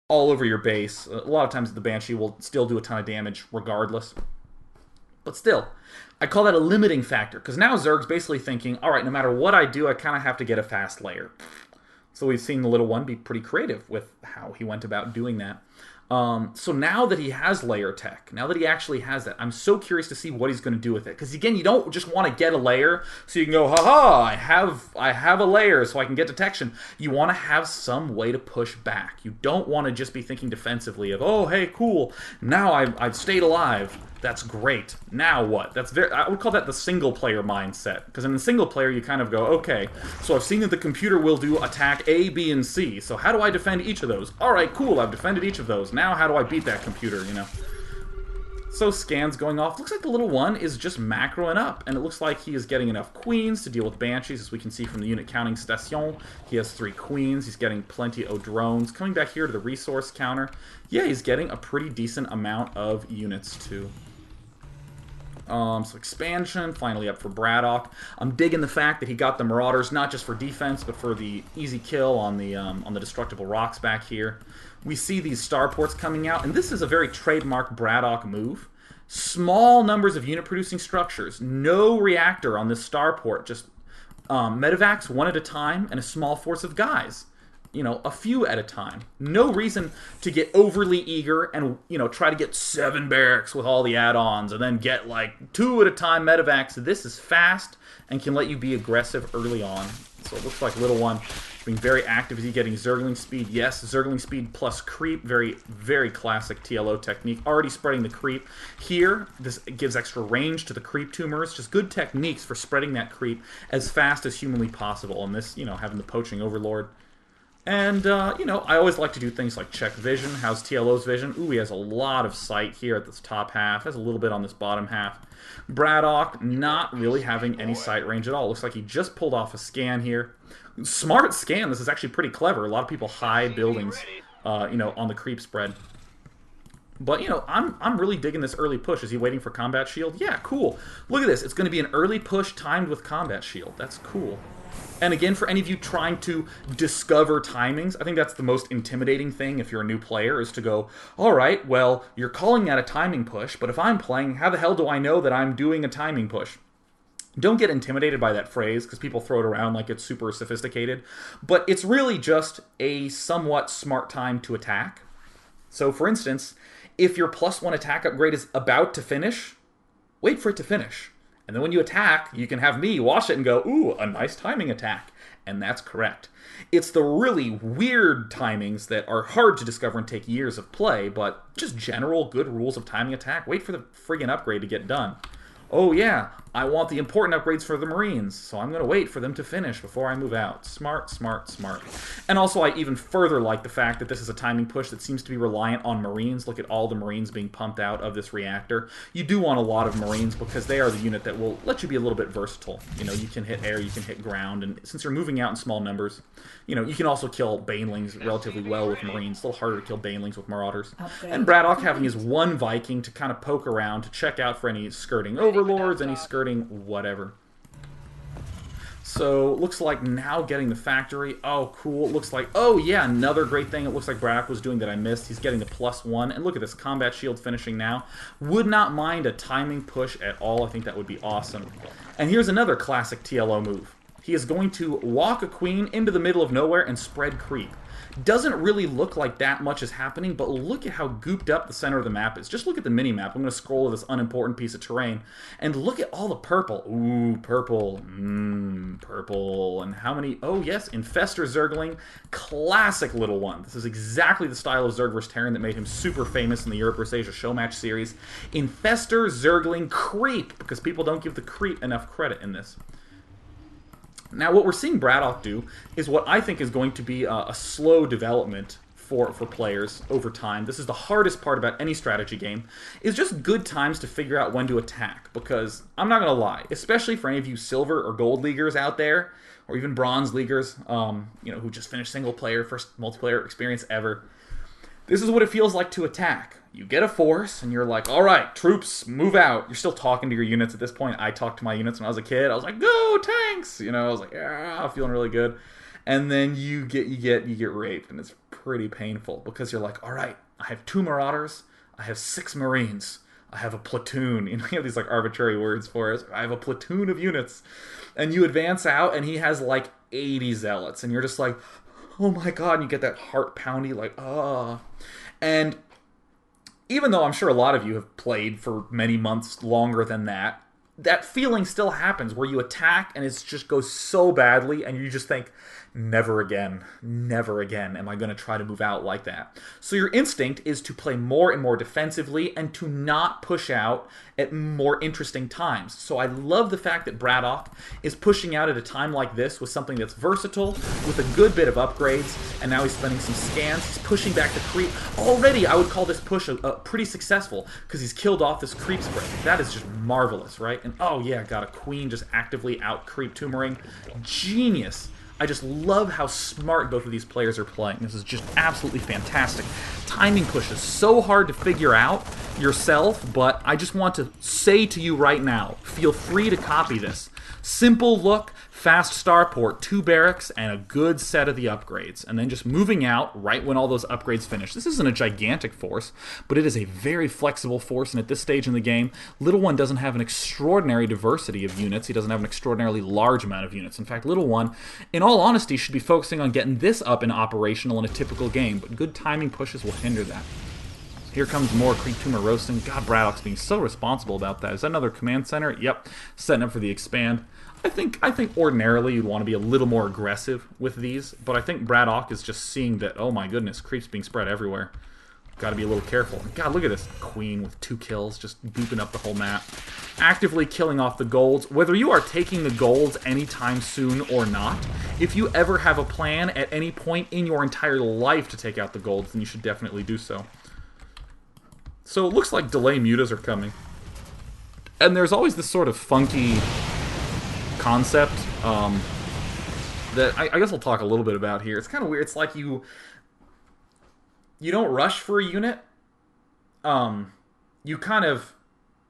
all over your base. A lot of times the Banshee will still do a ton of damage regardless. But still, I call that a limiting factor, because now Zerg's basically thinking, alright, no matter what I do, I kind of have to get a fast layer. So we've seen the Little One be pretty creative with how he went about doing that. So now that he has layer tech, now that he actually has that, I'm so curious to see what he's going to do with it. Because again, you don't just want to get a layer so you can go, haha, I have a layer so I can get detection. You want to have some way to push back. You don't want to just be thinking defensively of, oh, hey, cool, now I've stayed alive. That's great. Now what? I would call that the single player mindset. Because in the single player, you kind of go, okay, so I've seen that the computer will do attack A, B, and C. So how do I defend each of those? Alright, cool, I've defended each of those. Now how do I beat that computer, you know? So scans going off. Looks like the Little One is just macroing up. And it looks like he is getting enough queens to deal with Banshees, as we can see from the unit counting station. He has 3 queens. He's getting plenty of drones. Coming back here to the resource counter. Yeah, he's getting a pretty decent amount of units, too. So expansion, finally up for Braddock. I'm digging the fact that he got the Marauders, not just for defense, but for the easy kill on the destructible rocks back here. We see these starports coming out, and this is a very trademark Braddock move. Small numbers of unit-producing structures. No reactor on this starport, just medevacs one at a time, and a small force of guys. You know, a few at a time. No reason to get overly eager and, you know, try to get 7 barracks with all the add-ons and then get, like, 2 at a time medevacs. This is fast and can let you be aggressive early on. So it looks like Little One being very active. Is he getting Zergling speed? Yes, Zergling speed plus creep. Very, very classic TLO technique. Already spreading the creep. Here, this gives extra range to the creep tumors. Just good techniques for spreading that creep as fast as humanly possible. And this, you know, having the poaching overlord. And, you know, I always like to do things like check vision. How's TLO's vision? Ooh, he has a lot of sight here at this top half. Has a little bit on this bottom half. Braddock not really having any sight range at all. Looks like he just pulled off a scan here. Smart scan. This is actually pretty clever. A lot of people hide buildings, you know, on the creep spread. But, you know, I'm really digging this early push. Is he waiting for combat shield? Yeah, cool. Look at this. It's going to be an early push timed with combat shield. That's cool. And again, for any of you trying to discover timings, I think that's the most intimidating thing if you're a new player, is to go, alright, well, you're calling that a timing push, but if I'm playing, how the hell do I know that I'm doing a timing push? Don't get intimidated by that phrase, because people throw it around like it's super sophisticated, but it's really just a somewhat smart time to attack. So, for instance, if your +1 attack upgrade is about to finish, wait for it to finish. And then when you attack, you can have me watch it and go, ooh, a nice timing attack. And that's correct. It's the really weird timings that are hard to discover and take years of play, but just general good rules of timing attack. Wait for the friggin' upgrade to get done. Oh yeah, I want the important upgrades for the Marines, so I'm going to wait for them to finish before I move out. Smart, smart, smart. And also I even further like the fact that this is a timing push that seems to be reliant on Marines. Look at all the Marines being pumped out of this reactor. You do want a lot of Marines because they are the unit that will let you be a little bit versatile. You know, you can hit air, you can hit ground, and since you're moving out in small numbers, you know, you can also kill Banelings relatively well with Marines. It's a little harder to kill Banelings with Marauders. And Braddock having his 1 Viking to kind of poke around to check out for any skirting overlords, any skirting whatever. So, looks like now getting the factory. Oh, cool. Looks like, oh yeah, another great thing it looks like Braddock was doing that I missed. He's getting the +1. And look at this, combat shield finishing now. Would not mind a timing push at all. I think that would be awesome. And here's another classic TLO move. He is going to walk a queen into the middle of nowhere and spread creep. Doesn't really look like that much is happening, but look at how gooped up the center of the map is. Just look at the mini-map. I'm going to scroll to this unimportant piece of terrain, and look at all the purple. Ooh, purple. Purple. And how many? Oh, yes, Infestor Zergling. Classic Little One. This is exactly the style of Zerg vs. Terran that made him super famous in the Europe vs. Asia show match series. Infestor Zergling creep, because people don't give the creep enough credit in this. Now, what we're seeing Braddock do is what I think is going to be a slow development for players over time. This is the hardest part about any strategy game, is just good times to figure out when to attack. Because, I'm not going to lie, especially for any of you silver or gold leaguers out there, or even bronze leaguers, you know, who just finished single player, first multiplayer experience ever, this is what it feels like to attack. You get a force, and you're like, alright, troops, move out. You're still talking to your units at this point. I talked to my units when I was a kid. I was like, go, tanks! You know, I was like, yeah, I'm feeling really good. And then you get raped, and it's pretty painful because you're like, all right, I have 2 Marauders, I have 6 Marines, I have a platoon. You know, you have these like arbitrary words for it. I have a platoon of units. And you advance out and he has like 80 zealots. And you're just like, oh my god, and you get that heart poundy like, ah. And even though I'm sure a lot of you have played for many months longer than that, that feeling still happens where you attack and it just goes so badly and you just think, never again am I going to try to move out like that. So your instinct is to play more and more defensively and to not push out at more interesting times. So I love the fact that Braddock is pushing out at a time like this with something that's versatile, with a good bit of upgrades, and now he's spending some scans. He's pushing back the creep. Already, I would call this push pretty successful because he's killed off this creep spread. That is just marvelous, right? And oh yeah, got a queen just actively out creep tumoring. Genius. I just love how smart both of these players are playing. This is just absolutely fantastic. Timing push is so hard to figure out yourself, but I just want to say to you right now, feel free to copy this. Simple look, fast starport, 2 barracks, and a good set of the upgrades. And then just moving out right when all those upgrades finish. This isn't a gigantic force, but it is a very flexible force, and at this stage in the game, Little One doesn't have an extraordinary diversity of units. He doesn't have an extraordinarily large amount of units. In fact, Little One, in all honesty, should be focusing on getting this up and operational in a typical game, but good timing pushes will hinder that. Here comes more creep tumor roasting. God, Braddock's being so responsible about that. Is that another command center? Yep, setting up for the expand. I think ordinarily you'd want to be a little more aggressive with these, but I think Braddock is just seeing that, oh my goodness, creeps being spread everywhere. Got to be a little careful. God, look at this queen with 2 kills, just booping up the whole map. Actively killing off the golds. Whether you are taking the golds anytime soon or not, if you ever have a plan at any point in your entire life to take out the golds, then you should definitely do so. So it looks like delay mutas are coming. And there's always this sort of funky concept that I guess I'll talk a little bit about here. It's kind of weird. It's like you don't rush for a unit. You kind of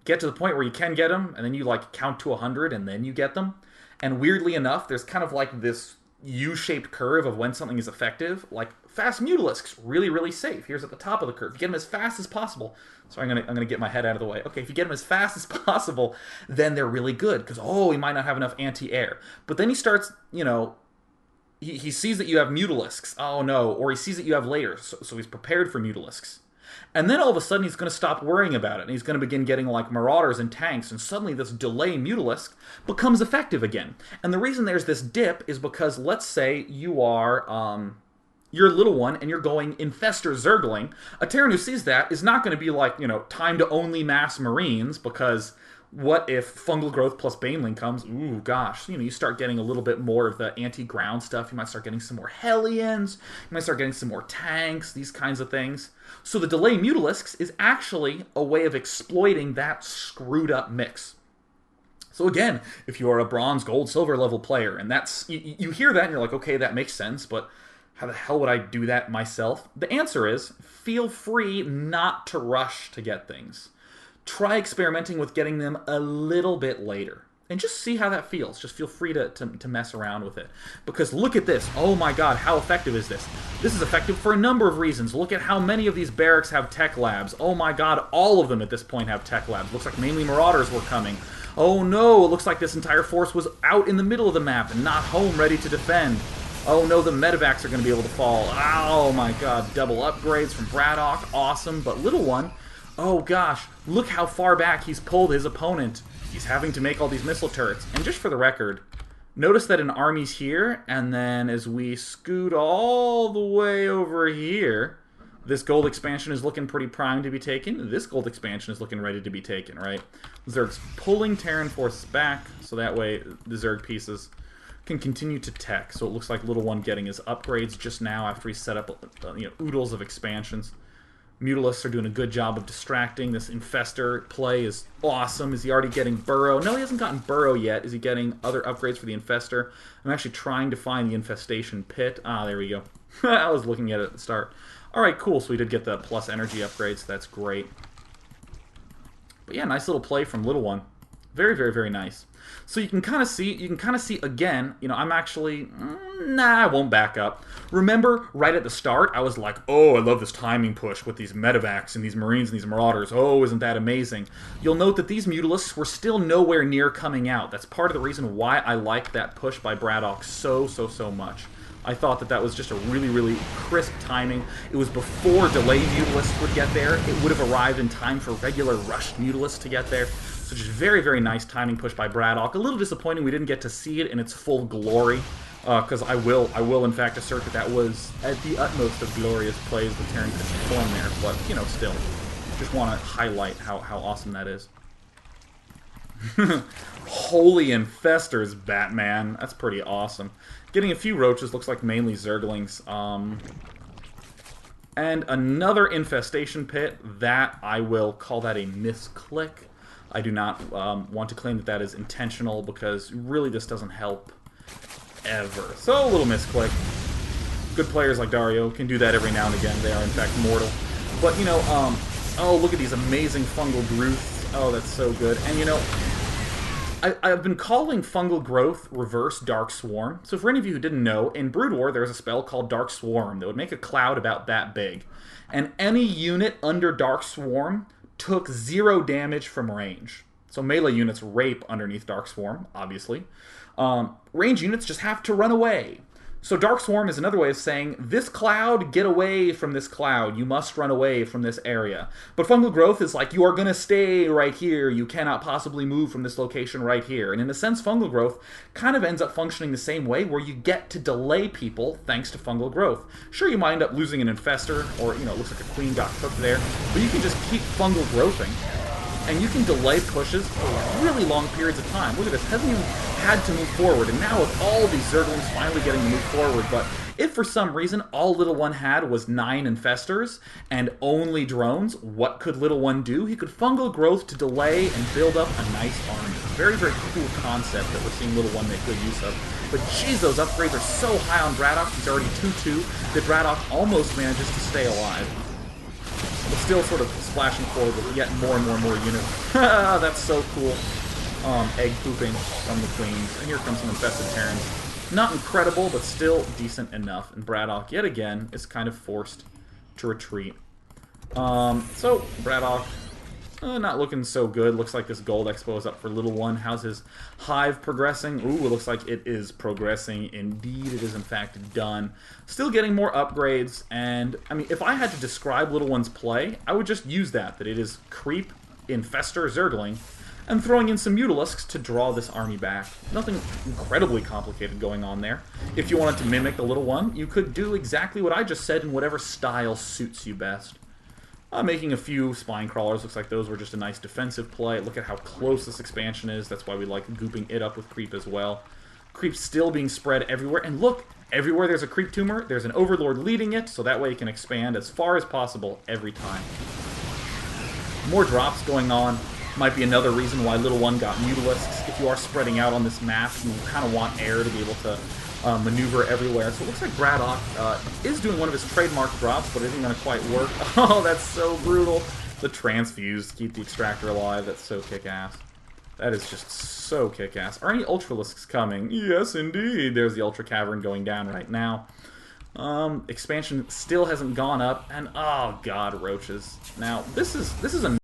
get to the point where you can get them, and then you like count to 100, and then you get them. And weirdly enough, there's kind of like this U-shaped curve of when something is effective. Like fast mutalisks, really, really safe. Here's at the top of the curve. You get them as fast as possible. So I'm gonna get my head out of the way. Okay, if you get them as fast as possible, then they're really good because he might not have enough anti-air. But then he starts, you know, he sees that you have mutalisks. Oh no, or he sees that you have layers, so he's prepared for mutalisks. And then all of a sudden he's going to stop worrying about it, and he's going to begin getting like marauders and tanks, and suddenly this delay mutalisk becomes effective again. And the reason there's this dip is because let's say you are you're Little One and you're going Infestor Zergling. A Terran who sees that is not going to be like, you know, time to only mass Marines, because what if Fungal Growth plus Baneling comes? Ooh, gosh. You know, you start getting a little bit more of the anti-ground stuff. You might start getting some more Hellions. You might start getting some more tanks, these kinds of things. So the delay mutalisks is actually a way of exploiting that screwed up mix. So again, if you are a bronze, gold, silver level player, and that's you hear that and you're like, okay, that makes sense, but how the hell would I do that myself? The answer is, feel free not to rush to get things. Try experimenting with getting them a little bit later. And just see how that feels. Just feel free to mess around with it. Because look at this. Oh my god, how effective is this? This is effective for a number of reasons. Look at how many of these barracks have tech labs. Oh my god, all of them at this point have tech labs. Looks like mainly marauders were coming. Oh no, it looks like this entire force was out in the middle of the map and not home ready to defend. Oh no, the medevacs are going to be able to fall. Oh my god, double upgrades from Braddock. Awesome. But Little One, oh gosh, look how far back he's pulled his opponent. He's having to make all these missile turrets. And just for the record, notice that an army's here, and then as we scoot all the way over here, this gold expansion is looking pretty primed to be taken. This gold expansion is looking ready to be taken, right? Zerg's pulling Terran forces back, so that way the Zerg pieces can continue to tech. So it looks like Little One getting his upgrades just now after he set up oodles of expansions. Mutalisks are doing a good job of distracting. This Infestor play is awesome. Is he already getting Burrow? No, he hasn't gotten Burrow yet. Is he getting other upgrades for the Infestor? I'm actually trying to find the Infestation Pit. Ah, there we go. I was looking at it at the start. Alright, cool. So we did get the plus energy upgrades. That's great. But yeah, nice little play from Little One. Very, very, very nice. So you can kind of see again, you know, I'm actually Nah, I won't back up. Remember, right at the start, I was like, oh, I love this timing push with these medevacs and these marines and these marauders. Oh, isn't that amazing? You'll note that these mutalisks were still nowhere near coming out. That's part of the reason why I liked that push by Braddock so much. I thought that that was just a really crisp timing. It was before delayed mutalisks would get there. It would have arrived in time for regular rushed mutalisks to get there. So just very nice timing push by Braddock. A little disappointing we didn't get to see it in its full glory, because I will in fact assert that that was at the utmost of glorious plays the Terran could perform there. But you know, still, just want to highlight how awesome that is. Holy Infestors, Batman. That's pretty awesome. Getting a few Roaches, looks like mainly Zerglings. And another Infestation Pit. That, I will call that a misclick. I do not want to claim that that is intentional, because really this doesn't help ever. So, a little misclick. Good players like Dario can do that every now and again. They are, in fact, mortal. But, you know, oh, look at these amazing Fungal Growths. Oh, that's so good. And, you know, I've been calling Fungal Growth Reverse Dark Swarm. So for any of you who didn't know, in Brood War there's a spell called Dark Swarm that would make a cloud about that big. And any unit under Dark Swarm took 0 damage from range. So melee units rape underneath Dark Swarm, obviously. Range units just have to run away. So Dark Swarm is another way of saying, this cloud, get away from this cloud. You must run away from this area. But Fungal Growth is like, you are going to stay right here. You cannot possibly move from this location right here. And in a sense, Fungal Growth kind of ends up functioning the same way, where you get to delay people thanks to Fungal Growth. Sure, you might end up losing an Infestor, or, you know, it looks like a Queen got cooked there, but you can just keep Fungal Growthing. And you can delay pushes for really long periods of time. Look at this, hasn't even had to move forward, and now with all these Zerglings finally getting to move forward, but if for some reason all LittleOne had was 9 Infestors and only drones, what could LittleOne do? He could Fungal Growth to delay and build up a nice army. Very cool concept that we're seeing LittleOne make good use of. But geez, those upgrades are so high on Braddock. He's already 2-2 that Braddock almost manages to stay alive. But still sort of splashing forward with yet more and more units. That's so cool. Egg pooping from the Queens. And here comes some infested Terrans. Not incredible, but still decent enough. And Braddock, yet again, is kind of forced to retreat. So, Braddock, not looking so good. Looks like this gold expo is up for LittleOne. How's his hive progressing? Ooh, it looks like it is progressing. Indeed, it is in fact done. Still getting more upgrades, and, I mean, if I had to describe LittleOne's play, I would just use that it is Creep, Infestor, Zergling, and throwing in some Mutalisks to draw this army back. Nothing incredibly complicated going on there. If you wanted to mimic the LittleOne, you could do exactly what I just said in whatever style suits you best. Making a few spine crawlers. Looks like those were just a nice defensive play. Look at how close this expansion is. That's why we like gooping it up with Creep as well. Creep still being spread everywhere. And look, everywhere there's a Creep tumor, there's an Overlord leading it, so that way it can expand as far as possible every time. More drops going on. Might be another reason why LittleOne got Mutalisks. If you are spreading out on this map, you kind of want air to be able to maneuver everywhere. So it looks like Braddock is doing one of his trademark drops, but it isn't going to quite work. Oh, that's so brutal. The transfuse to keep the extractor alive. That's so kick-ass. That is just so kick-ass. Are any Ultralisks coming? Yes, indeed. There's the Ultra Cavern going down right now. Expansion still hasn't gone up, and oh god, Roaches. Now, this is a